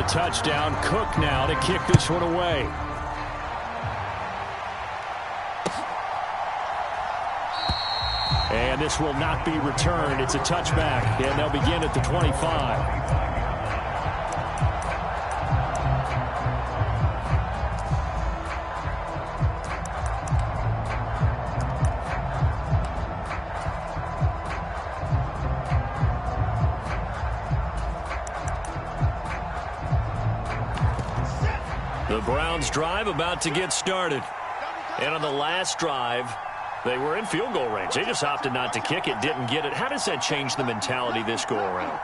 touchdown. Cook now to kick this one away. And this will not be returned. It's a touchback, and they'll begin at the 25. The Browns drive about to get started. And on the last drive, they were in field goal range. They just opted not to kick it, didn't get it. How does that change the mentality this go around?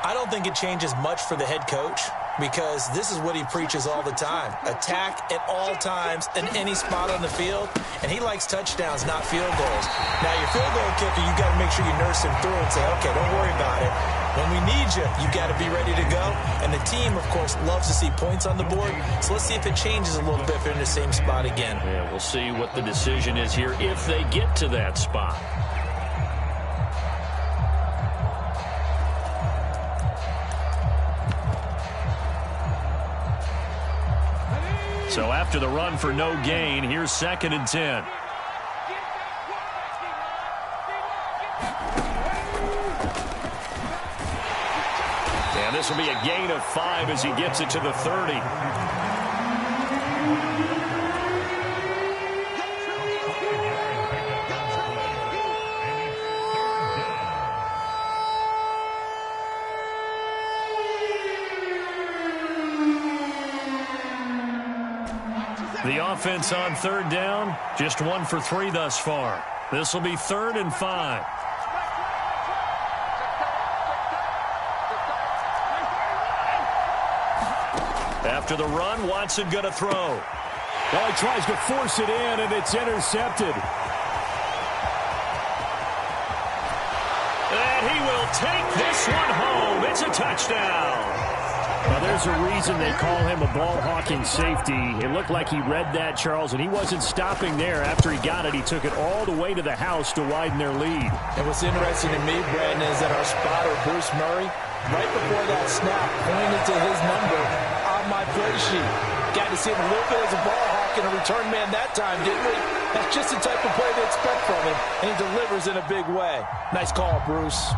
I don't think it changes much for the head coach because this is what he preaches all the time. Attack at all times in any spot on the field, and he likes touchdowns, not field goals. Now, your field goal kicker, you got to make sure you nurse him through and say, okay, don't worry about it. When we need you, you got to be ready to go. And the team, of course, loves to see points on the board. So let's see if it changes a little bit if they're in the same spot again. Yeah, we'll see what the decision is here if they get to that spot. So after the run for no gain, here's 2nd and 10. And this will be a gain of 5 as he gets it to the 30. The offense on 3rd down, just 1 for 3 thus far. This will be 3rd and 5. After the run, Watson going to throw. Well, he tries to force it in, and it's intercepted. And he will take this one home. It's a touchdown. Well, there's a reason they call him a ball-hawking safety. It looked like he read that, Charles, and he wasn't stopping there. After he got it, he took it all the way to the house to widen their lead. And what's interesting to me, Brandon, is that our spotter, Bruce Murray, right before that snap, pointed to his number on my play sheet. Got to see him a little bit as a ball hawk and a return man that time, didn't we? That's just the type of play they expect from him, and he delivers in a big way. Nice call, Bruce.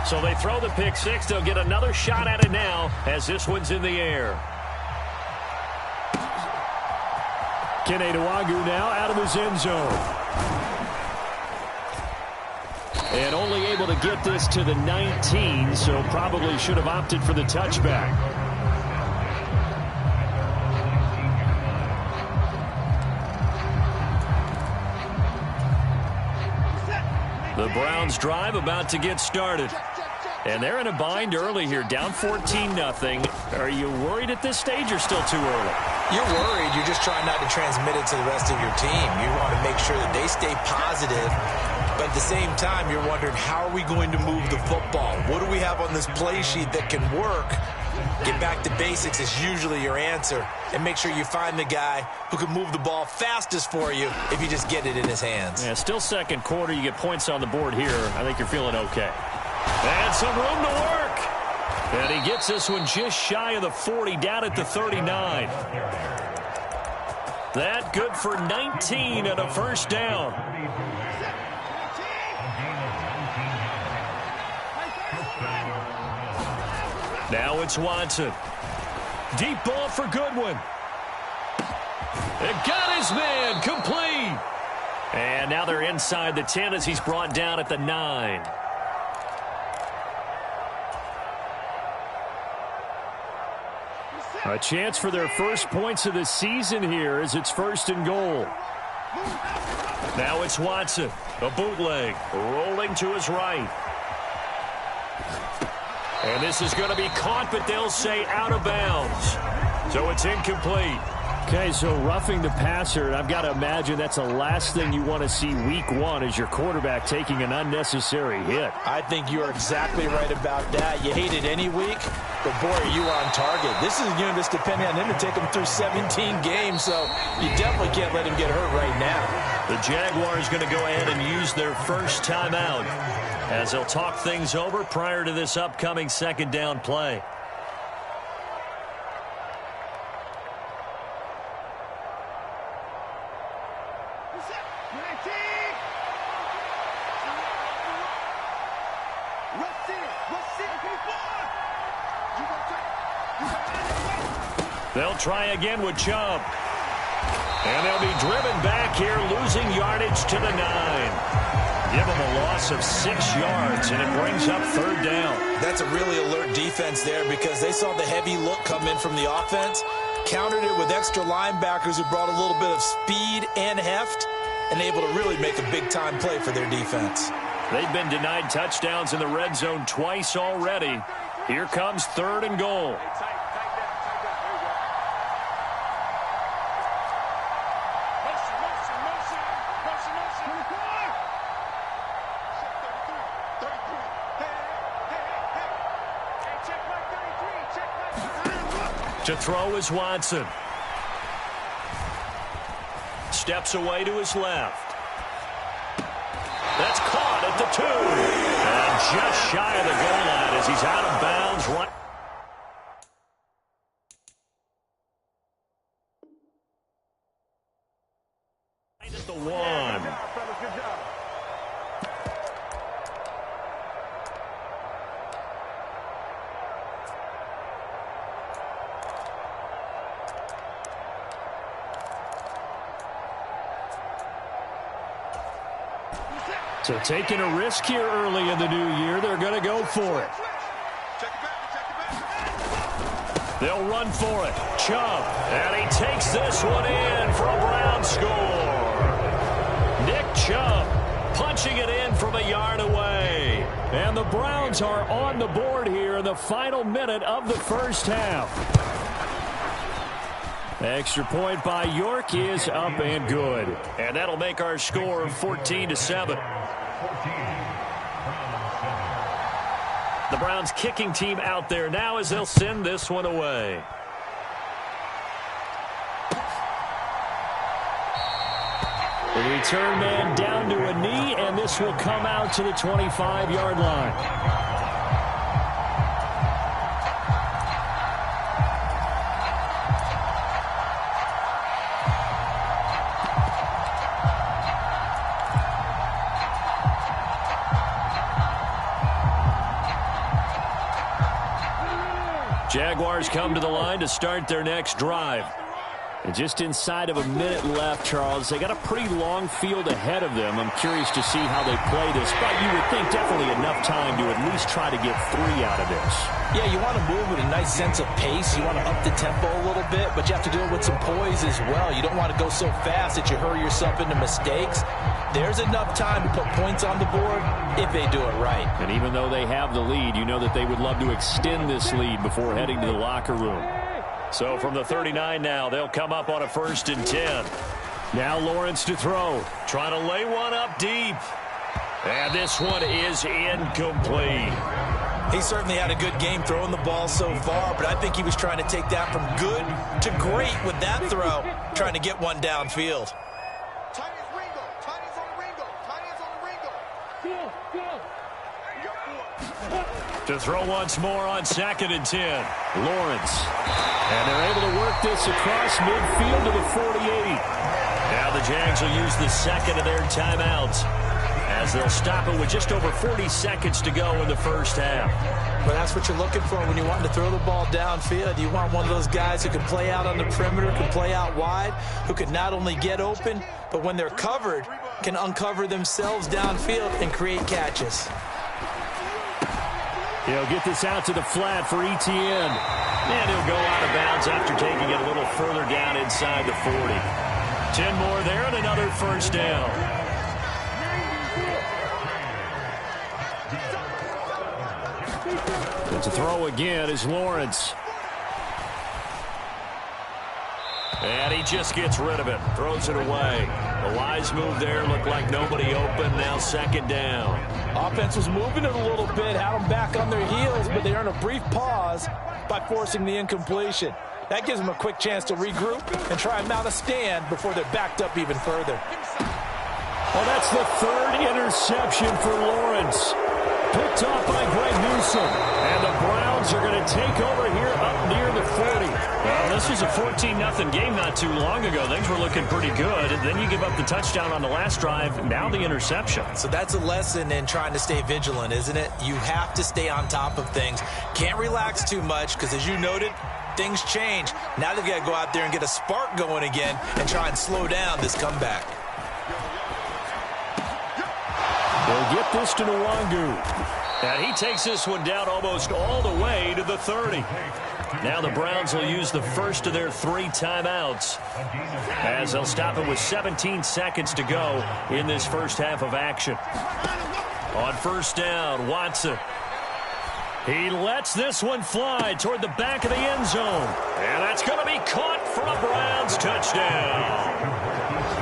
So they throw the pick six. They'll get another shot at it now as this one's in the air. Keneduagu now out of his end zone. And only able to get this to the 19, so probably should have opted for the touchback. The Browns drive about to get started. And they're in a bind early here, down 14-0. Are you worried at this stage or still too early? You're worried. You're just trying not to transmit it to the rest of your team. You want to make sure that they stay positive. But at the same time, you're wondering, how are we going to move the football? What do we have on this play sheet that can work? Get back to basics is usually your answer. And make sure you find the guy who can move the ball fastest for you if you just get it in his hands. Yeah, still second quarter. You get points on the board here. I think you're feeling okay. And some room to work. And he gets this one just shy of the 40, down at the 39. That good for 19 and a first down. Now it's Watson. Deep ball for Goodwin. It got his man complete. And now they're inside the 10 as he's brought down at the 9. A chance for their first points of the season here as it's 1st and goal. Now it's Watson. A bootleg. Rolling to his right. And this is going to be caught, but they'll say out of bounds. So it's incomplete. Okay, so roughing the passer, and I've got to imagine that's the last thing you want to see week one as your quarterback taking an unnecessary hit. I think you're exactly right about that. You hate it any week, but boy, are you on target. This is a unit that's depending on him to take him through 17 games, so you definitely can't let him get hurt right now. The Jaguars going to go ahead and use their first timeout as they'll talk things over prior to this upcoming second down play. They'll try again with Chubb. And they'll be driven back here, losing yardage to the 9. Give them a loss of 6 yards, and it brings up third down. That's a really alert defense there because they saw the heavy look come in from the offense, countered it with extra linebackers who brought a little bit of speed and heft, and able to really make a big-time play for their defense. They've been denied touchdowns in the red zone twice already. Here comes third and goal. To throw is Watson. Steps away to his left. That's caught at the 2. And just shy of the goal line as he's out of bounds right at the 1. So taking a risk here early in the new year, they're going to go for it. They'll run for it. Chubb, and he takes this one in for a Brown score. Nick Chubb punching it in from a yard away. And the Browns are on the board here in the final minute of the first half. Extra point by York is up and good. And that'll make our score 14-7. The Browns kicking team out there now as they'll send this one away. The return man down to a knee, and this will come out to the 25-yard line. Jaguars come to the line to start their next drive. And just inside of a minute left, Charles, they got a pretty long field ahead of them. I'm curious to see how they play this, but you would think definitely enough time to at least try to get 3 out of this. Yeah, you want to move with a nice sense of pace. You want to up the tempo a little bit, but you have to do it with some poise as well. You don't want to go so fast that you hurry yourself into mistakes. There's enough time to put points on the board if they do it right. And even though they have the lead, you know that they would love to extend this lead before heading to the locker room. So from the 39 now, they'll come up on a 1st and 10. Now Lawrence to throw. Trying to lay one up deep. And this one is incomplete. He certainly had a good game throwing the ball so far, but I think he was trying to take that from good to great with that throw, trying to get one downfield. To throw once more on 2nd and 10. Lawrence. And they're able to work this across midfield to the 48. Now the Jags will use the second of their timeouts as they'll stop it with just over 40 seconds to go in the first half. But that's what you're looking for when you want to throw the ball downfield. You want one of those guys who can play out on the perimeter, can play out wide, who can not only get open, but when they're covered, can uncover themselves downfield and create catches. He'll get this out to the flat for Etienne. And he'll go out of bounds after taking it a little further down inside the 40. 10 more there and another first down. And to throw again is Lawrence. And he just gets rid of it, throws it away. The wise move there, looked like nobody open, now second down. Offense was moving it a little bit, had them back on their heels, but they earned a brief pause by forcing the incompletion. That gives them a quick chance to regroup and try and mount a stand before they're backed up even further. Well, that's the third interception for Lawrence. Picked off by Greg Newsome. And the Browns are going to take over here up near the 40. Well, this was a 14-0 game not too long ago. Things were looking pretty good. And then you give up the touchdown on the last drive. Now the interception. So that's a lesson in trying to stay vigilant, isn't it? You have to stay on top of things. Can't relax too much because, as you noted, things change. Now they've got to go out there and get a spark going again and try and slow down this comeback. They'll get this to Nwangu. And he takes this one down almost all the way to the 30. Now the Browns will use the first of their 3 timeouts as they'll stop it with 17 seconds to go in this first half of action. On first down, Watson. He lets this one fly toward the back of the end zone. And that's going to be caught for a Browns touchdown.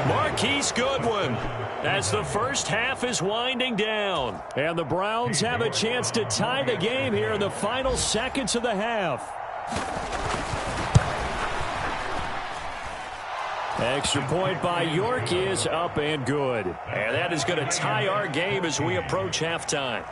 Marquise Goodwin, as the first half is winding down. And the Browns have a chance to tie the game here in the final seconds of the half. Extra point by York is up and good. And that is going to tie our game as we approach halftime.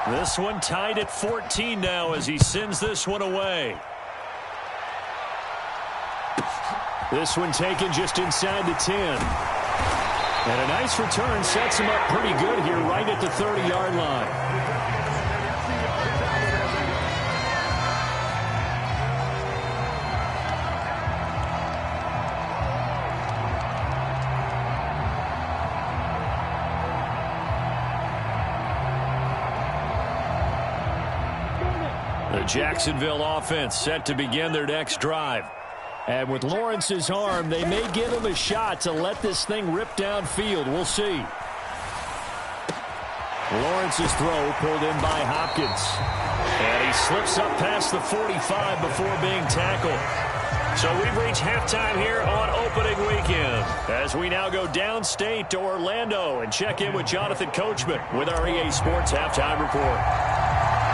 This one tied at 14 now as he sends this one away. This one taken just inside the 10. And a nice return sets him up pretty good here right at the 30-yard line. The Jacksonville offense set to begin their next drive. And with Lawrence's arm, they may give him a shot to let this thing rip downfield. We'll see. Lawrence's throw pulled in by Hopkins. And he slips up past the 45 before being tackled. So we've reached halftime here on opening weekend as we now go downstate to Orlando and check in with Jonathan Coachman with our EA Sports Halftime Report.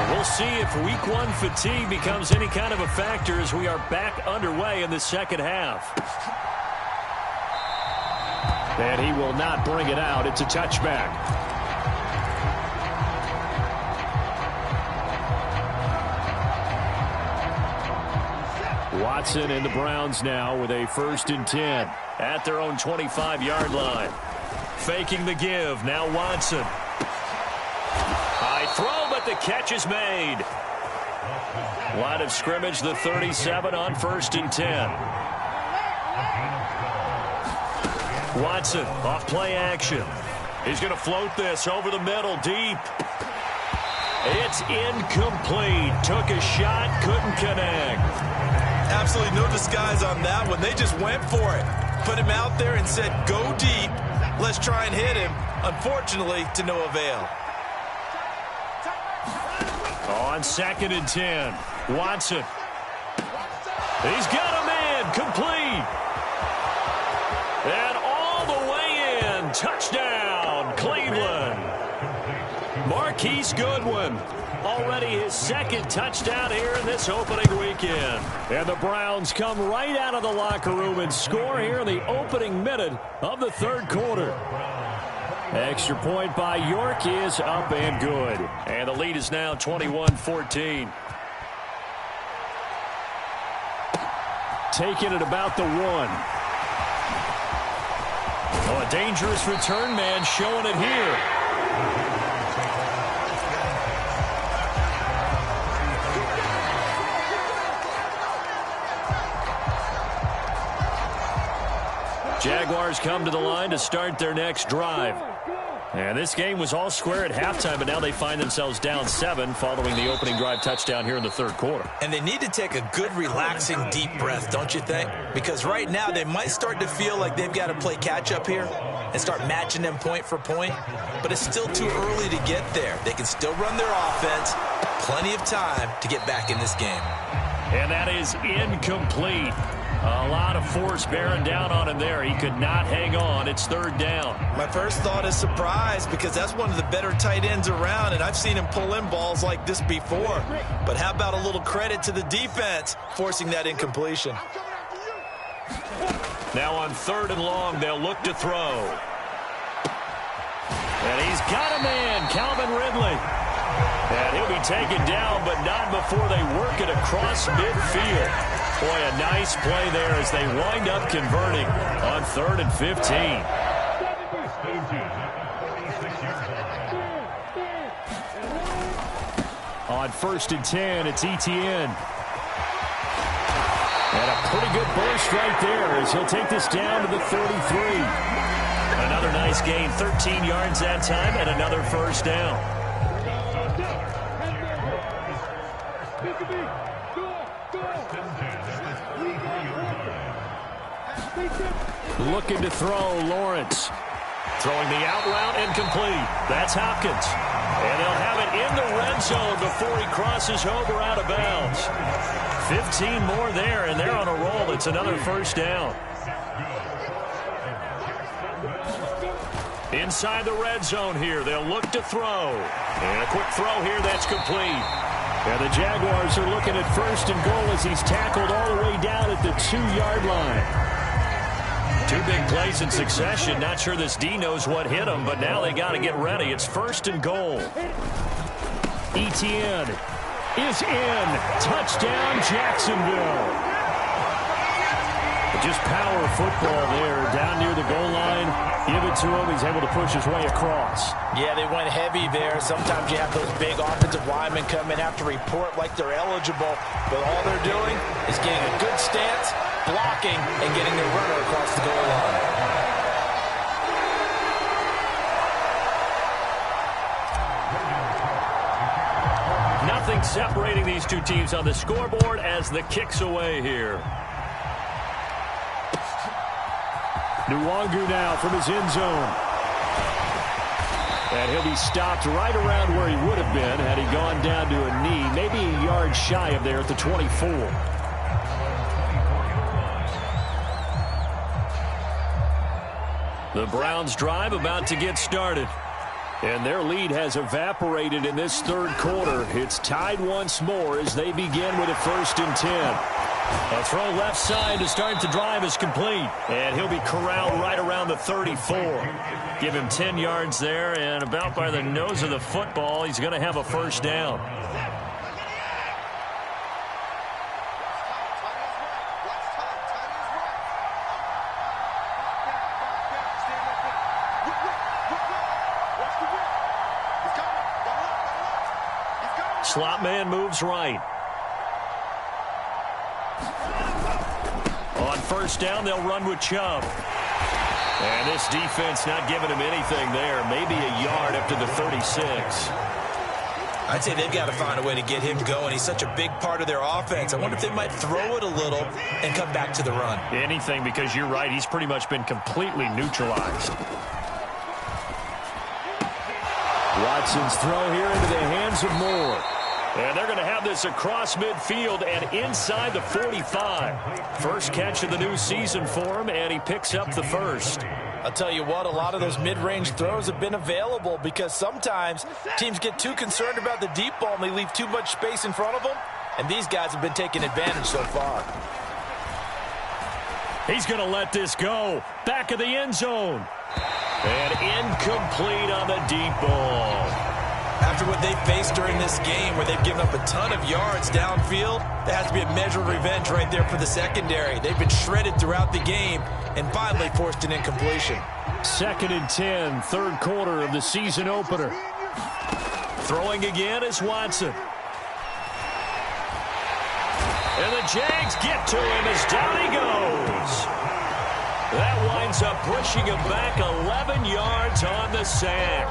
We'll see if Week 1 fatigue becomes any kind of a factor as we are back underway in the second half. And he will not bring it out. It's a touchback. Watson and the Browns now with a 1st and 10 at their own 25-yard line. Faking the give. Now Watson. High throw, but the catch is made. Line of scrimmage, the 37 on 1st and 10. Watson off play action. He's going to float this over the middle deep. It's incomplete. Took a shot, couldn't connect. Absolutely no disguise on that one. They just went for it. Put him out there and said, go deep. Let's try and hit him. Unfortunately, to no avail. On 2nd and 10, Watson. He's got a man, complete. And all the way in, touchdown, Cleveland. Marquise Goodwin, already his 2nd touchdown here in this opening weekend. And the Browns come right out of the locker room and score here in the opening minute of the 3rd quarter. Extra point by York is up and good. And the lead is now 21-14. Taking it about the 1. Oh, a dangerous return man showing it here. Jaguars come to the line to start their next drive. And this game was all square at halftime, but now they find themselves down 7 following the opening drive touchdown here in the third quarter. And they need to take a good, relaxing, deep breath, don't you think? Because right now they might start to feel like they've got to play catch-up here and start matching them point for point. But it's still too early to get there. They can still run their offense. Plenty of time to get back in this game. And that is incomplete. A lot of force bearing down on him there. He could not hang on. It's third down. My first thought is surprise because that's one of the better tight ends around, and I've seen him pull in balls like this before. But how about a little credit to the defense forcing that incompletion? Now on 3rd and long, they'll look to throw. And he's got a man, Calvin Ridley. And he'll be taken down, but not before they work it across midfield. Boy, a nice play there as they wind up converting on 3rd and 15. On 1st and 10, it's Etienne. And a pretty good burst right there as he'll take this down to the 33. Another nice gain, 13 yards that time, and another first down. Looking to throw, Lawrence. Throwing the out route incomplete. That's Hopkins. And they'll have it in the red zone before he crosses over out of bounds. 15 more there, and they're on a roll. It's another first down. Inside the red zone here, they'll look to throw. And a quick throw here that's complete. And the Jaguars are looking at 1st and goal as he's tackled all the way down at the 2-yard line. 2 big plays in succession. Not sure this D knows what hit him, but now they got to get ready. It's 1st and goal. Etienne is in. Touchdown, Jacksonville. Just power football there down near the goal line. Give it to him. He's able to push his way across. Yeah, they went heavy there. Sometimes you have those big offensive linemen come in, have to report like they're eligible. But all they're doing is getting a good stance, blocking, and getting their runner across the goal line. Nothing separating these two teams on the scoreboard as the kick's away here. Nwangu now from his end zone. And he'll be stopped right around where he would have been had he gone down to a knee, maybe a yard shy of there at the 24. The Browns drive about to get started. And their lead has evaporated in this third quarter. It's tied once more as they begin with a 1st and 10. A throw left side to start the drive is complete. And he'll be corralled right around the 34. Give him 10 yards there, and about by the nose of the football, he's going to have a first down. Slot man moves right. On 1st down, they'll run with Chubb. And this defense not giving him anything there. Maybe a yard up to the 36. I'd say they've got to find a way to get him going. He's such a big part of their offense. I wonder if they might throw it a little and come back to the run. Anything, because you're right. He's pretty much been completely neutralized. Watson's throw here into the hands of Moore. And they're going to have this across midfield and inside the 45. First catch of the new season for him, and he picks up the first. I'll tell you what, a lot of those mid-range throws have been available because sometimes teams get too concerned about the deep ball and they leave too much space in front of them, and these guys have been taking advantage so far. He's going to let this go. Back of the end zone. And incomplete on the deep ball. After what they faced during this game where they've given up a ton of yards downfield, there has to be a measure of revenge right there for the secondary. They've been shredded throughout the game and finally forced an incompletion. 2nd and 10, third quarter of the season opener. Throwing again is Watson. And the Jags get to him as down he goes. That winds up pushing him back 11 yards on the sack.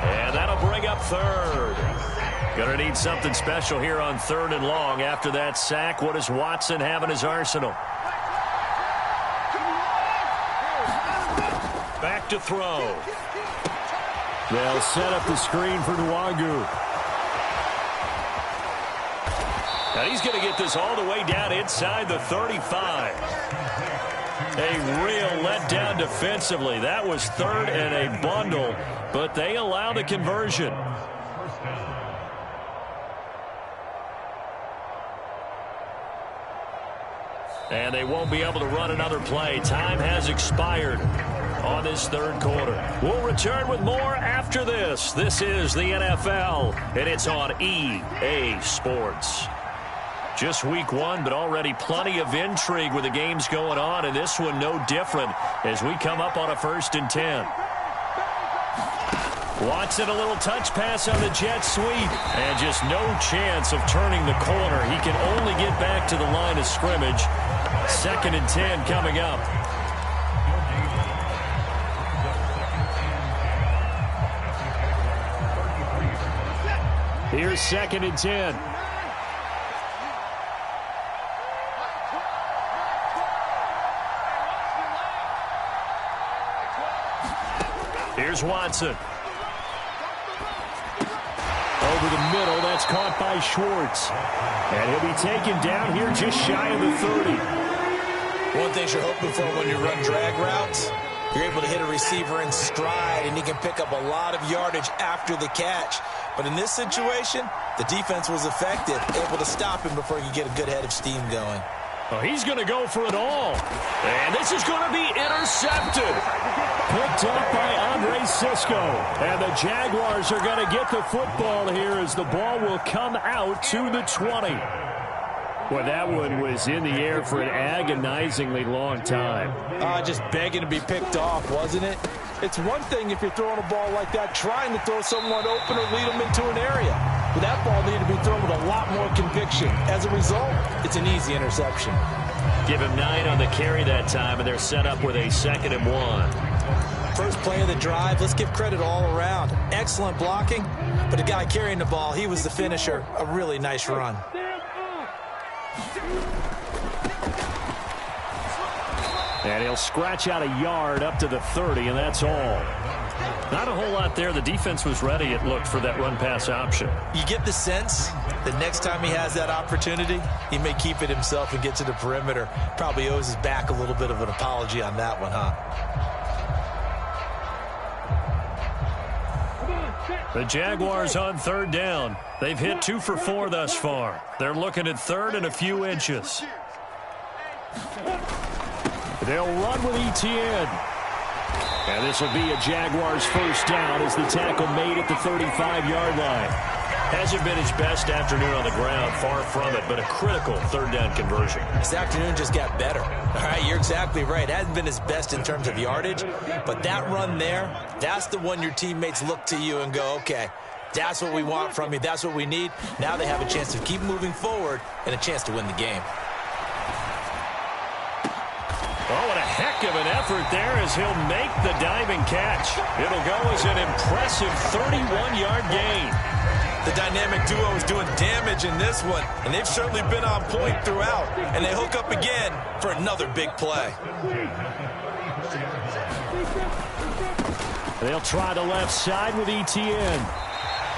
And that'll bring up third. Going to need something special here on 3rd and long after that sack. What does Watson have in his arsenal? Back to throw. They'll set up the screen for Nwangu. Now he's going to get this all the way down inside the 35. A real letdown defensively. That was 3rd and a bundle, but they allow the conversion. And they won't be able to run another play. Time has expired on this 3rd quarter. We'll return with more after this. This is the NFL, and it's on EA Sports. Just week 1, but already plenty of intrigue with the games going on, and this one no different as we come up on a 1st and 10. Watson, a little touch pass on the jet sweep, and just no chance of turning the corner. He can only get back to the line of scrimmage. 2nd and 10 coming up. Here's 2nd and 10. Here's Watson. Over the middle, that's caught by Schwartz. And he'll be taken down here just shy of the 30. One thing you're hoping for when you run drag routes, you're able to hit a receiver in stride, and he can pick up a lot of yardage after the catch. But in this situation, the defense was effective, able to stop him before he could get a good head of steam going. Oh, he's going to go for it all. And this is going to be intercepted. Picked up by Andre Sisco. And the Jaguars are going to get the football here as the ball will come out to the 20. Well, that one was in the air for an agonizingly long time. Just begging to be picked off, wasn't it? It's one thing if you're throwing a ball like that, trying to throw someone open or lead them into an area. But that ball needed to be thrown with a lot more conviction. As a result, it's an easy interception. Give him 9 on the carry that time, and they're set up with a 2nd and 1. First play of the drive, let's give credit all around. Excellent blocking, but the guy carrying the ball, he was the finisher. A really nice run. And he'll scratch out a yard up to the 30, and that's all. Not a whole lot there. The defense was ready, it looked, for that run-pass option. You get the sense that next time he has that opportunity, he may keep it himself and get to the perimeter. Probably owes his back a little bit of an apology on that one, huh? The Jaguars on 3rd down. They've hit 2 for 4 thus far. They're looking at 3rd and a few inches. They'll run with Etienne. And this will be a Jaguars 1st down as the tackle made at the 35-yard line. Hasn't been his best afternoon on the ground, far from it, but a critical 3rd down conversion. This afternoon just got better. All right, you're exactly right. Hasn't been his best in terms of yardage, but that run there, that's the one your teammates look to you and go, okay, that's what we want from you. That's what we need. Now they have a chance to keep moving forward and a chance to win the game. Oh, what a heck of an effort there as he'll make the diving catch. It'll go as an impressive 31-yard gain. The dynamic duo is doing damage in this one, and they've certainly been on point throughout. And they hook up again for another big play. They'll try the left side with Etienne.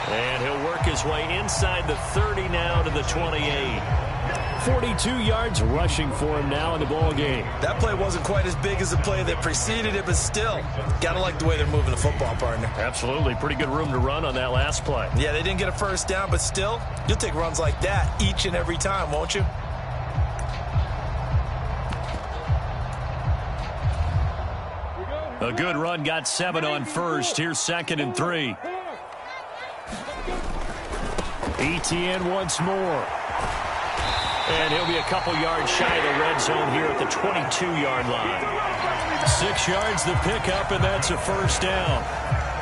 And he'll work his way inside the 30 now to the 28. 42 yards rushing for him now in the ball game. That play wasn't quite as big as the play that preceded it, but still, gotta like the way they're moving the football, partner. Absolutely. Pretty good room to run on that last play. Yeah, they didn't get a 1st down, but still, you'll take runs like that each and every time, won't you? A good run, got 7 on 1st. Here's 2nd and 3. Etienne once more. And he'll be a couple yards shy of the red zone here at the 22-yard line. 6 yards the pickup, and that's a 1st down.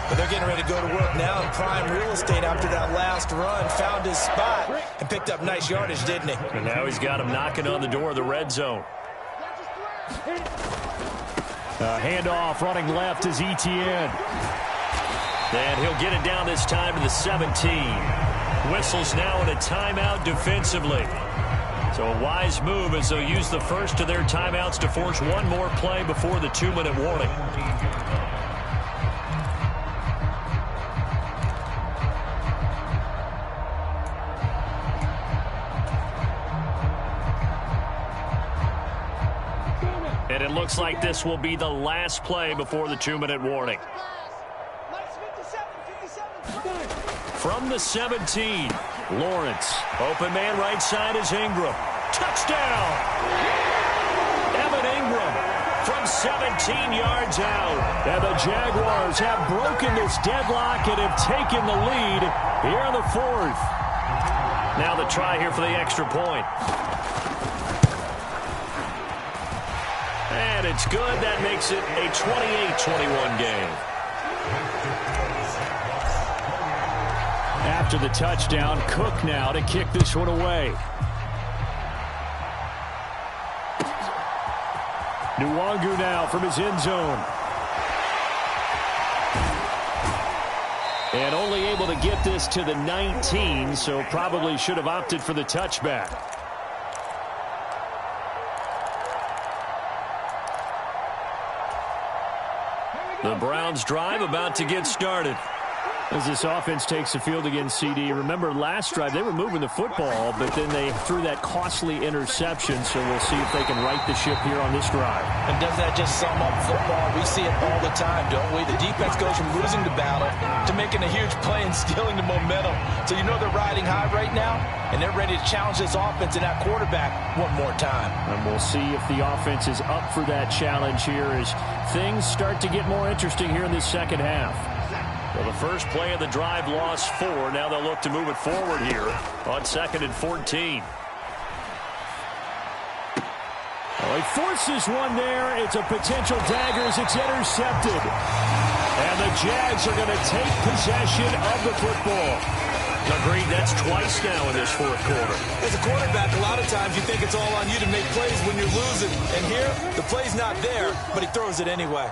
But they're getting ready to go to work now in prime real estate after that last run. Found his spot and picked up nice yardage, didn't he? And now he's got him knocking on the door of the red zone. Handoff running left is Etienne. And he'll get it down this time to the 17. Whistles now in a timeout defensively. So a wise move as they'll use the first of their timeouts to force one more play before the 2-minute warning. And it looks like this will be the last play before the 2-minute warning. From the 17, Lawrence. Open man right side is Ingram. Touchdown! Evan Ingram from 17 yards out. And the Jaguars have broken this deadlock and have taken the lead here in the fourth. Now the try here for the extra point. And it's good. That makes it a 28-21 game. After the touchdown, Cook now to kick this one away. Nwangu now from his end zone. And only able to get this to the 19, so probably should have opted for the touchback. The Browns drive about to get started. As this offense takes the field against CD, remember last drive they were moving the football, but then they threw that costly interception, so we'll see if they can right the ship here on this drive. And doesn't that just sum up football? We see it all the time, don't we? The defense goes from losing the battle to making a huge play and stealing the momentum. So you know they're riding high right now, and they're ready to challenge this offense and that quarterback one more time. And we'll see if the offense is up for that challenge here as things start to get more interesting here in this second half. Well, the first play of the drive lost 4. Now they'll look to move it forward here on 2nd and 14. Well, he forces one there. It's a potential dagger as it's intercepted. And the Jags are going to take possession of the football. Agreed, that's twice now in this fourth quarter. As a quarterback, a lot of times you think it's all on you to make plays when you're losing. And here, the play's not there, but he throws it anyway.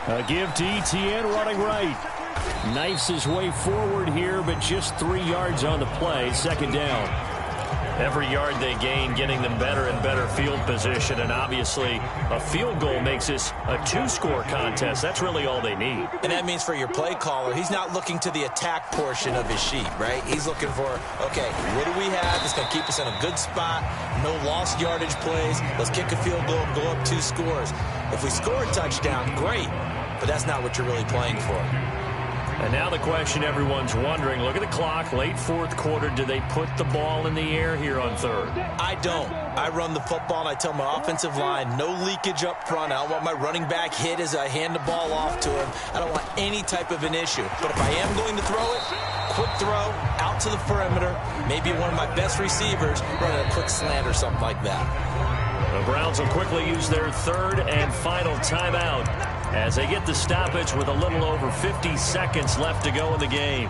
A give to Etienne running right. Knifes his way forward here, but just 3 yards on the play. Second down. Every yard they gain, getting them better and better field position. And obviously, a field goal makes this a 2-score contest. That's really all they need. And that means for your play caller, he's not looking to the attack portion of his sheet, right? He's looking for, okay, what do we have that's going to keep us in a good spot? No lost yardage plays. Let's kick a field goal and go up 2 scores. If we score a touchdown, great. But that's not what you're really playing for. And now the question everyone's wondering, look at the clock, late fourth quarter, do they put the ball in the air here on third? I don't. I run the football and I tell my offensive line, no leakage up front. I don't want my running back hit as I hand the ball off to him. I don't want any type of an issue. But if I am going to throw it, quick throw, out to the perimeter, maybe one of my best receivers running a quick slant or something like that. The Browns will quickly use their third and final timeout as they get the stoppage with a little over 50 seconds left to go in the game.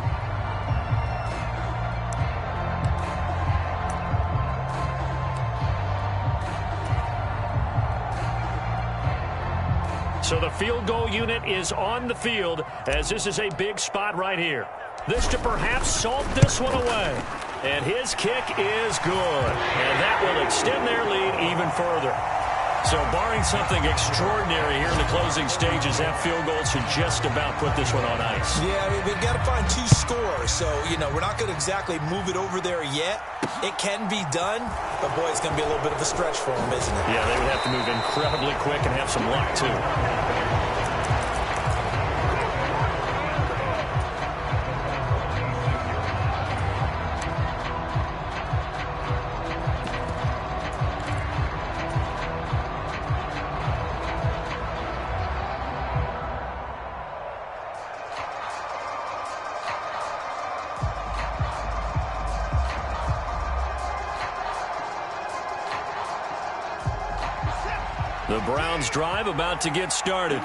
So the field goal unit is on the field as this is a big spot right here. This to perhaps salt this one away. And his kick is good. And that will extend their lead even further. So barring something extraordinary here in the closing stages, that field goal should just about put this one on ice. Yeah, I mean, they've got to find 2 scores. So, you know, we're not going to exactly move it over there yet. It can be done, but boy, it's going to be a little bit of a stretch for them, isn't it? Yeah, they would have to move incredibly quick and have some luck, too. The Browns drive about to get started.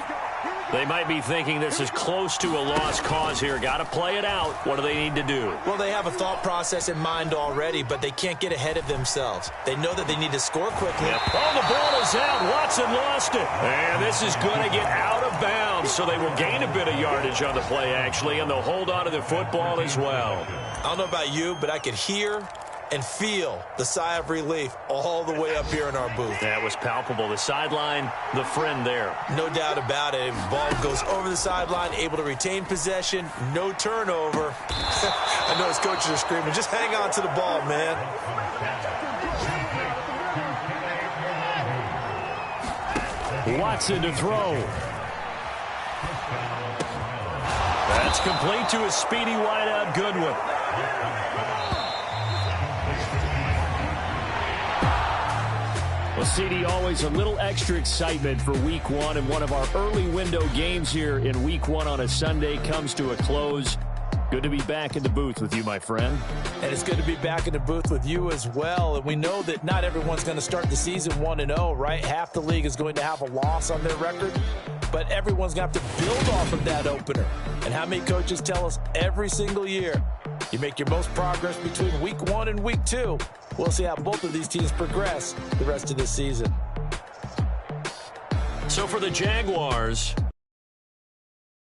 They might be thinking this is close to a lost cause here. Got to play it out. What do they need to do? Well, they have a thought process in mind already, but they can't get ahead of themselves. They know that they need to score quickly. Yep. Oh, the ball is out. Watson lost it. And this is going to get out of bounds, so they will gain a bit of yardage on the play, actually, and they'll hold on to the football as well. I don't know about you, but I could hear and feel the sigh of relief all the way up here in our booth. That was palpable. The sideline, the friend there. No doubt about it. Ball goes over the sideline, able to retain possession, no turnover. I know his coaches are screaming, just hang on to the ball, man. Watson to throw. That's complete to a speedy wideout Goodwin. Well, CD, always a little extra excitement for Week 1, and one of our early window games here in Week 1 on a Sunday comes to a close. Good to be back in the booth with you, my friend. And it's good to be back in the booth with you as well. And we know that not everyone's going to start the season 1-0, right? Half the league is going to have a loss on their record, but everyone's going to have to build off of that opener. And how many coaches tell us every single year, you make your most progress between Week 1 and Week 2. We'll see how both of these teams progress the rest of this season. So for the Jaguars,